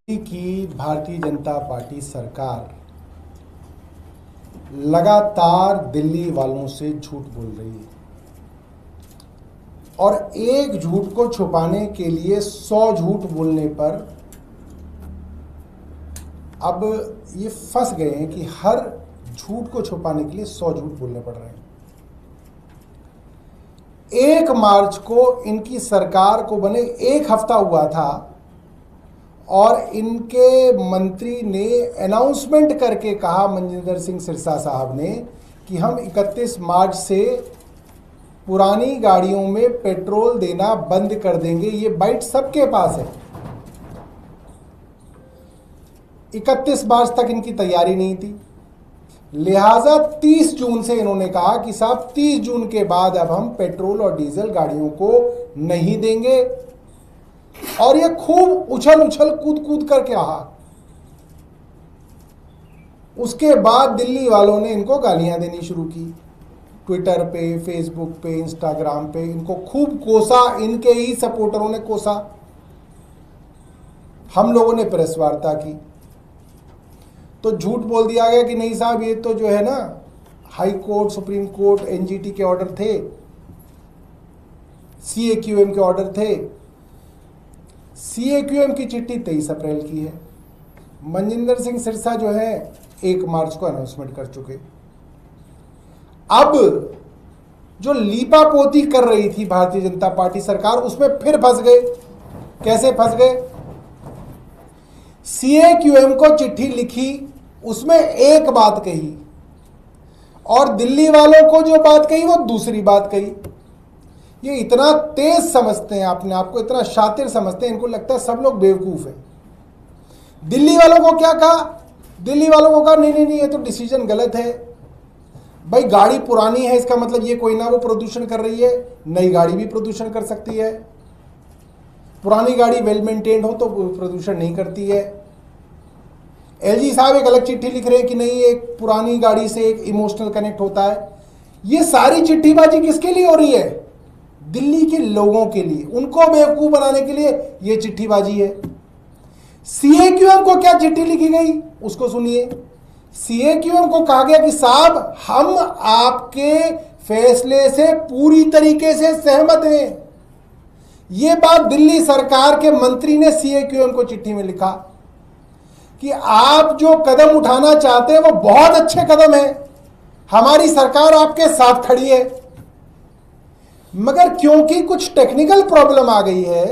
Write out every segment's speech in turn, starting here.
की भारतीय जनता पार्टी सरकार लगातार दिल्ली वालों से झूठ बोल रही है और एक झूठ को छुपाने के लिए 100 झूठ बोलने पर अब ये फंस गए हैं कि हर झूठ को छुपाने के लिए 100 झूठ बोलने पड़ रहे हैं। 1 मार्च को इनकी सरकार को बने 1 हफ्ता हुआ था और इनके मंत्री ने अनाउंसमेंट करके कहा, मनजिंदर सिंह सिरसा साहब ने, कि हम 31 मार्च से पुरानी गाड़ियों में पेट्रोल देना बंद कर देंगे। ये बाइट सबके पास है। 31 मार्च तक इनकी तैयारी नहीं थी, लिहाजा 30 जून से इन्होंने कहा कि साहब 30 जून के बाद अब हम पेट्रोल और डीजल गाड़ियों को नहीं देंगे। और ये खूब उछल उछल कूद कूद करके रहा। उसके बाद दिल्ली वालों ने इनको गालियां देनी शुरू की, ट्विटर पे, फेसबुक पे, इंस्टाग्राम पे इनको खूब कोसा। इनके ही सपोर्टरों ने कोसा। हम लोगों ने प्रेस वार्ता की तो झूठ बोल दिया गया कि नहीं साहब, ये तो जो है ना, high court, supreme court, NGT के ऑर्डर थे, सीएक्यूएम के ऑर्डर थे। सीएक्यूएम की चिट्ठी 23 अप्रैल की है। मनजिंदर सिंह सिरसा जो है 1 मार्च को अनाउंसमेंट कर चुके। अब जो लीपापोती कर रही थी भारतीय जनता पार्टी सरकार, उसमें फिर फंस गए। कैसे फंस गए? सीएक्यूएम को चिट्ठी लिखी, उसमें एक बात कही और दिल्ली वालों को जो बात कही वो दूसरी बात कही। ये इतना तेज समझते हैं, अपने आप को इतना शातिर समझते हैं, इनको लगता है सब लोग बेवकूफ हैं। दिल्ली वालों को क्या कहा? दिल्ली वालों को कहा नहीं नहीं नहीं, ये तो डिसीजन गलत है भाई। गाड़ी पुरानी है, इसका मतलब ये कोई ना वो प्रदूषण कर रही है, नई गाड़ी भी प्रदूषण कर सकती है। पुरानी गाड़ी वेल मेंटेन्ड हो तो प्रदूषण नहीं करती है। एलजी साहब एक अलग चिट्ठी लिख रहे हैं कि नहीं, एक पुरानी गाड़ी से एक इमोशनल कनेक्ट होता है। ये सारी चिट्ठीबाजी किसके लिए हो रही है? दिल्ली के लोगों के लिए, उनको बेवकूफ बनाने के लिए ये चिट्ठीबाजी है। सीएक्यूएम को क्या चिट्ठी लिखी गई उसको सुनिए। सीएक्यूएम को कहा गया कि साहब हम आपके फैसले से पूरी तरीके से सहमत हैं। यह बात दिल्ली सरकार के मंत्री ने सीएक्यूएम को चिट्ठी में लिखा कि आप जो कदम उठाना चाहते हैं वो बहुत अच्छे कदम है, हमारी सरकार आपके साथ खड़ी है, मगर क्योंकि कुछ टेक्निकल प्रॉब्लम आ गई है,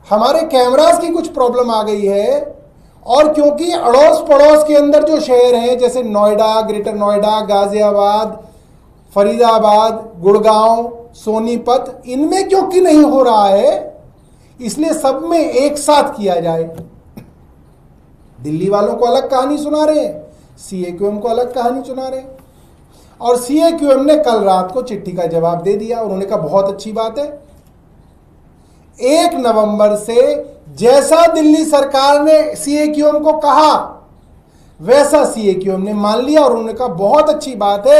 हमारे कैमरास की कुछ प्रॉब्लम आ गई है, और क्योंकि अड़ोस पड़ोस के अंदर जो शहर हैं जैसे नोएडा, ग्रेटर नोएडा, गाजियाबाद, फरीदाबाद, गुड़गांव, सोनीपत, इनमें क्योंकि नहीं हो रहा है, इसलिए सब में एक साथ किया जाए। दिल्ली वालों को अलग कहानी सुना रहे हैं, सीएक्यूएम को अलग कहानी सुना रहे हैं। और सीएक्यूएम ने कल रात को चिट्ठी का जवाब दे दिया। उन्होंने कहा बहुत अच्छी बात है, 1 नवंबर से जैसा दिल्ली सरकार ने सीएक्यूएम को कहा वैसा सीएक्यूएम ने मान लिया। और उन्होंने कहा बहुत अच्छी बात है,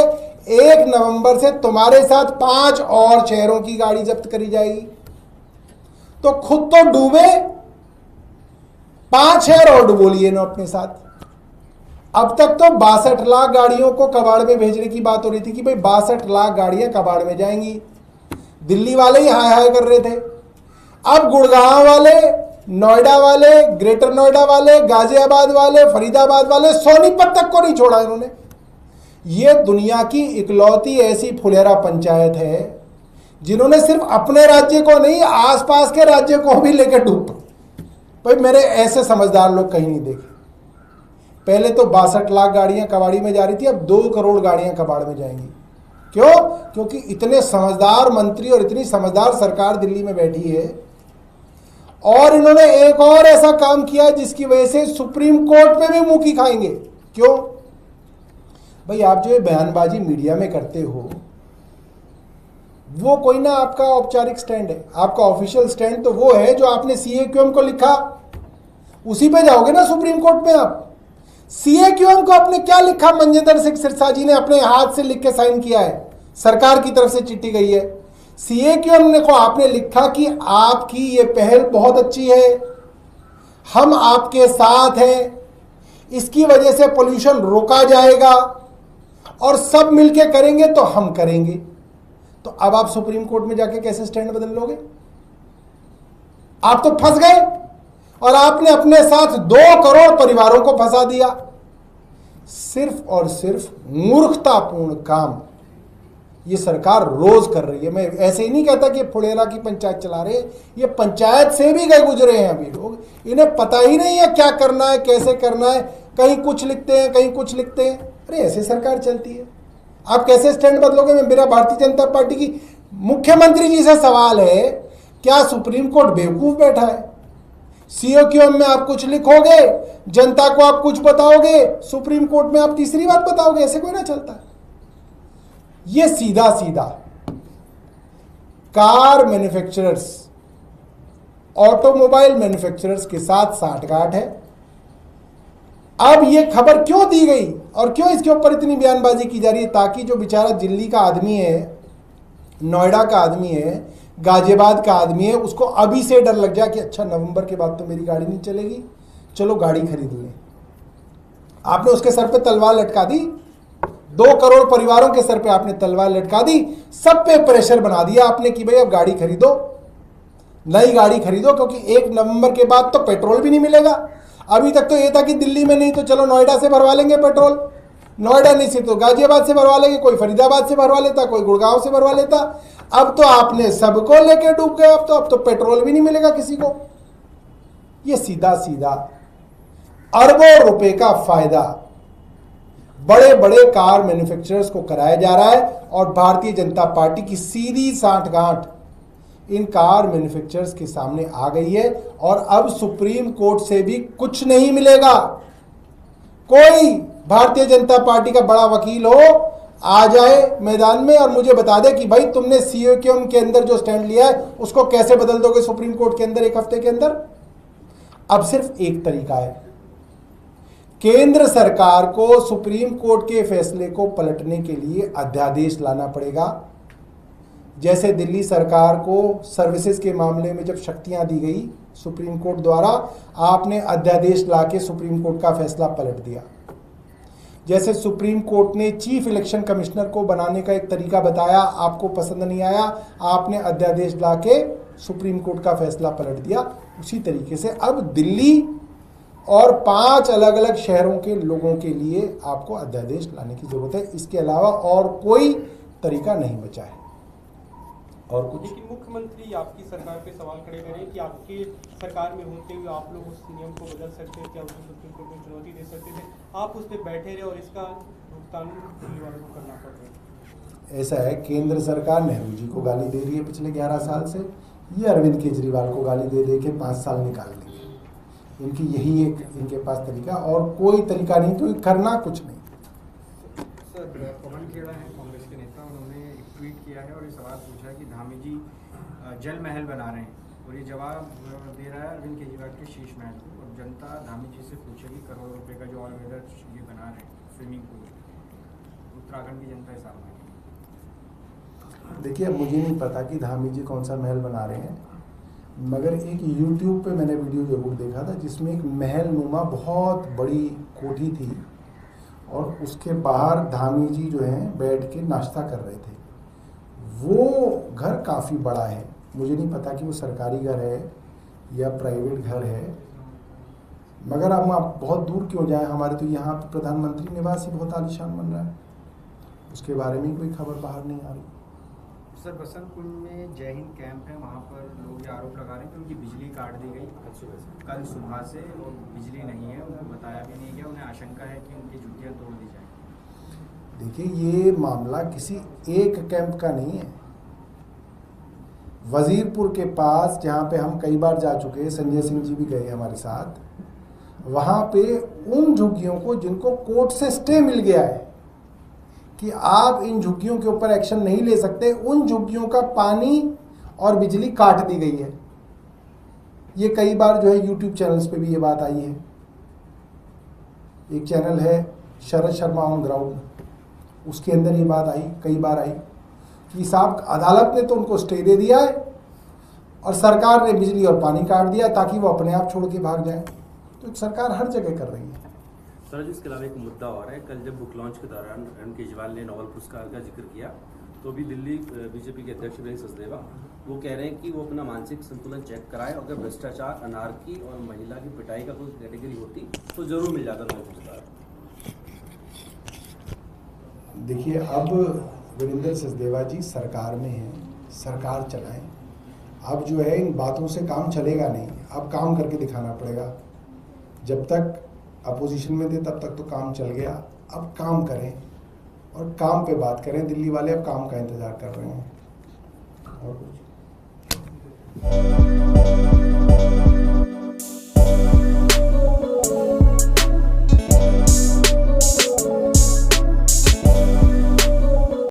1 नवंबर से तुम्हारे साथ 5 और शहरों की गाड़ी जब्त करी जाएगी। तो खुद तो डूबे, 5 शहर और डुबो लिए ना अपने साथ। अब तक तो 62 लाख गाड़ियों को कबाड़ में भेजने की बात हो रही थी कि भाई 62 लाख गाड़ियां कबाड़ में जाएंगी। दिल्ली वाले ही हाय हाय कर रहे थे। अब गुड़गांव वाले, नोएडा वाले, ग्रेटर नोएडा वाले, गाजियाबाद वाले, फरीदाबाद वाले, सोनीपत तक को नहीं छोड़ा इन्होंने। ये दुनिया की इकलौती ऐसी फुलेरा पंचायत है जिन्होंने सिर्फ अपने राज्य को नहीं, आसपास के राज्य को भी लेकर डूब। भाई मेरे ऐसे समझदार लोग कहीं नहीं देखे। पहले तो 62 लाख गाड़ियां कबाड़ी में जा रही थी, अब 2 करोड़ गाड़ियां कबाड़ में जाएंगी। क्यों? क्योंकि इतने समझदार मंत्री और इतनी समझदार सरकार दिल्ली में बैठी है। और इन्होंने एक और ऐसा काम किया जिसकी वजह से सुप्रीम कोर्ट में भी मुंह की खाएंगे। क्यों? भाई आप जो ये बयानबाजी मीडिया में करते हो वो कोई ना आपका औपचारिक स्टैंड है, आपका ऑफिशियल स्टैंड तो वो है जो आपने सीएक्यूएम को लिखा, उसी पे जाओगे ना सुप्रीम कोर्ट में आप। सीएक्यूएम को आपने क्या लिखा? मनजिंदर सिंह सिरसा जी ने अपने हाथ से लिख के साइन किया है, सरकार की तरफ से चिट्ठी गई है। सीएक्यूएम ने को आपने लिखा कि आपकी ये पहल बहुत अच्छी है, हम आपके साथ हैं, इसकी वजह से पोल्यूशन रोका जाएगा और सब मिलके करेंगे तो हम करेंगे। तो अब आप सुप्रीम कोर्ट में जाके कैसे स्टैंड बदल लोगे? आप तो फंस गए और आपने अपने साथ 2 करोड़ परिवारों को फंसा दिया। सिर्फ और सिर्फ मूर्खतापूर्ण काम ये सरकार रोज कर रही है। मैं ऐसे ही नहीं कहता कि फुलेरा की पंचायत चला रहे हैं, ये पंचायत से भी गए गुजरे हैं अभी लोग। इन्हें पता ही नहीं है क्या करना है, कैसे करना है, कहीं कुछ लिखते हैं, कहीं कुछ लिखते हैं। अरे ऐसे सरकार चलती है, आप कैसे स्टैंड बदलोगे? मेरा भारतीय जनता पार्टी की मुख्यमंत्री जी से सवाल है, क्या सुप्रीम कोर्ट बेवकूफ बैठा है? सीओक्यूएम में आप कुछ लिखोगे, जनता को आप कुछ बताओगे, सुप्रीम कोर्ट में आप तीसरी बात बताओगे? ऐसे कोई ना चलता। ये सीधा सीधा कार मैन्युफैक्चरर्स, ऑटोमोबाइल मैन्युफैक्चरर्स के साथ साठगांठ है। अब ये खबर क्यों दी गई और क्यों इसके ऊपर इतनी बयानबाजी की जा रही है? ताकि जो बेचारा दिल्ली का आदमी है, नोएडा का आदमी है, गाजियाबाद का आदमी है, उसको अभी से डर लग जाए कि अच्छा नवंबर के बाद तो मेरी गाड़ी नहीं चलेगी, चलो गाड़ी खरीद लें। आपने उसके सर पे तलवार लटका दी, 2 करोड़ परिवारों के सर पे आपने तलवार लटका दी, सब पे प्रेशर बना दिया आपने कि भाई अब गाड़ी खरीदो, नई गाड़ी खरीदो, क्योंकि 1 नवंबर के बाद तो पेट्रोल भी नहीं मिलेगा। अभी तक तो ये था कि दिल्ली में नहीं तो चलो नोएडा से भरवा लेंगे पेट्रोल, नोएडा नहीं से तो गाजियाबाद से भरवा लेंगे, कोई फरीदाबाद से भरवा लेता, कोई गुड़गांव से भरवा लेता। अब तो आपने सबको लेके डूब गए, अब तो पेट्रोल भी नहीं मिलेगा किसी को। ये सीधा सीधा अरबों रुपए का फायदा बड़े बड़े कार मैन्युफैक्चरर्स को कराया जा रहा है और भारतीय जनता पार्टी की सीधी साठगांठ इन कार मैन्युफैक्चरर्स के सामने आ गई है। और अब सुप्रीम कोर्ट से भी कुछ नहीं मिलेगा। कोई भारतीय जनता पार्टी का बड़ा वकील हो, आ जाए मैदान में और मुझे बता दे कि भाई तुमने सीओक्यूएम के अंदर जो स्टैंड लिया है उसको कैसे बदल दोगे सुप्रीम कोर्ट के अंदर 1 हफ्ते के अंदर। अब सिर्फ एक तरीका है, केंद्र सरकार को सुप्रीम कोर्ट के फैसले को पलटने के लिए अध्यादेश लाना पड़ेगा। जैसे दिल्ली सरकार को सर्विसेज के मामले में जब शक्तियां दी गई सुप्रीम कोर्ट द्वारा, आपने अध्यादेश लाके सुप्रीम कोर्ट का फैसला पलट दिया। जैसे सुप्रीम कोर्ट ने चीफ इलेक्शन कमिश्नर को बनाने का एक तरीका बताया, आपको पसंद नहीं आया, आपने अध्यादेश लाके सुप्रीम कोर्ट का फैसला पलट दिया। उसी तरीके से अब दिल्ली और 5 अलग अलग शहरों के लोगों के लिए आपको अध्यादेश लाने की जरूरत है। इसके अलावा और कोई तरीका नहीं बचा है। और कुछ लेकिन मुख्यमंत्री आपकी सरकार पे सवाल खड़े करें कि आपके सरकार में होते हुए आप लोग उस नियम को बदल सकते थे, क्या उसको सुप्रीम कोर्ट में चुनौती दे सकते थे, आप उस पर बैठे रहे और इसका भुगतान दिल्ली वालों को करना पड़ रहा है। ऐसा है, केंद्र सरकार नेहरू जी को गाली दे रही है पिछले 11 साल से, ये अरविंद केजरीवाल को गाली दे दे के 5 साल निकाल देंगे। इनकी यही एक इनके पास तरीका, और कोई तरीका नहीं, क्योंकि करना कुछ नहीं। सर, पवन खेड़ा है कांग्रेस के नेता, उन्होंने एक ट्वीट किया है और ये सवाल पूछा है कि धामी जी जल महल बना रहे हैं, और ये जवाब दे रहा है अरविंद केजरीवाल के शीश महल को। और जनता धामी जी से पूछेगी करोड़ों रुपए का जो ऑल वेदर ये बना रहे हैं स्विमिंग पूल, उत्तराखंड की जनता हिसाब में। देखिए, अब मुझे नहीं पता कि धामी जी कौन सा महल बना रहे हैं, मगर एक YouTube पे मैंने वीडियो जरूर देखा था जिसमें एक महल नुमा बहुत बड़ी कोठी थी और उसके बाहर धामी जी जो हैं बैठ के नाश्ता कर रहे थे। वो घर काफ़ी बड़ा है, मुझे नहीं पता कि वो सरकारी घर है या प्राइवेट घर है, मगर हम आप बहुत दूर क्यों जाएं, हमारे तो यहाँ पे प्रधानमंत्री निवास ही बहुत आलीशान बन रहा है, उसके बारे में कोई खबर बाहर नहीं आ रही। सर, बसंत कुंज में जय हिंद कैंप है, वहाँ पर लोग ये आरोप लगा रहे हैं कि उनकी बिजली काट दी गई कल सुबह से और बिजली नहीं है, उनको बताया भी नहीं गया, उन्हें आशंका है कि उनकी जुतियाँ तोड़ दी जाएंगी। देखिए, ये मामला किसी एक कैंप का नहीं है। वजीरपुर के पास जहाँ पे हम कई बार जा चुके हैं, संजय सिंह जी भी गए हमारे साथ, वहाँ पे उन झुग्गियों को जिनको कोर्ट से स्टे मिल गया है कि आप इन झुग्गियों के ऊपर एक्शन नहीं ले सकते, उन झुग्गियों का पानी और बिजली काट दी गई है। ये कई बार जो है YouTube चैनल्स पे भी ये बात आई है। एक चैनल है शरद शर्मा ऑन ग्राउंड, उसके अंदर ये बात आई, कई बार आई कि साहब अदालत ने तो उनको स्टे दे दिया है और सरकार ने बिजली और पानी काट दिया ताकि वो अपने आप छोड़ के भाग जाए। तो सरकार हर जगह कर रही है। सर, इसके अलावा एक मुद्दा और है। कल जब बुक लॉन्च के दौरान अरविंद केजरीवाल ने नोबेल पुरस्कार का जिक्र किया, तो भी दिल्ली बीजेपी के अध्यक्ष वीरेंद्र सचदेवा वो कह रहे हैं कि वो अपना मानसिक संतुलन चेक कराए। अगर भ्रष्टाचार, अनारकी और महिला की पिटाई का कोई कैटेगरी होती तो जरूर मिल जाता नोबेल पुरस्कार। देखिए, अब वीरेंद्र सचदेवा जी सरकार में हैं, सरकार चलाएं। अब जो है इन बातों से काम चलेगा नहीं, अब काम करके दिखाना पड़ेगा। जब तक अपोजिशन में थे तब तक तो काम चल गया, अब काम करें और काम पे बात करें। दिल्ली वाले अब काम का इंतजार कर रहे हैं और कुछ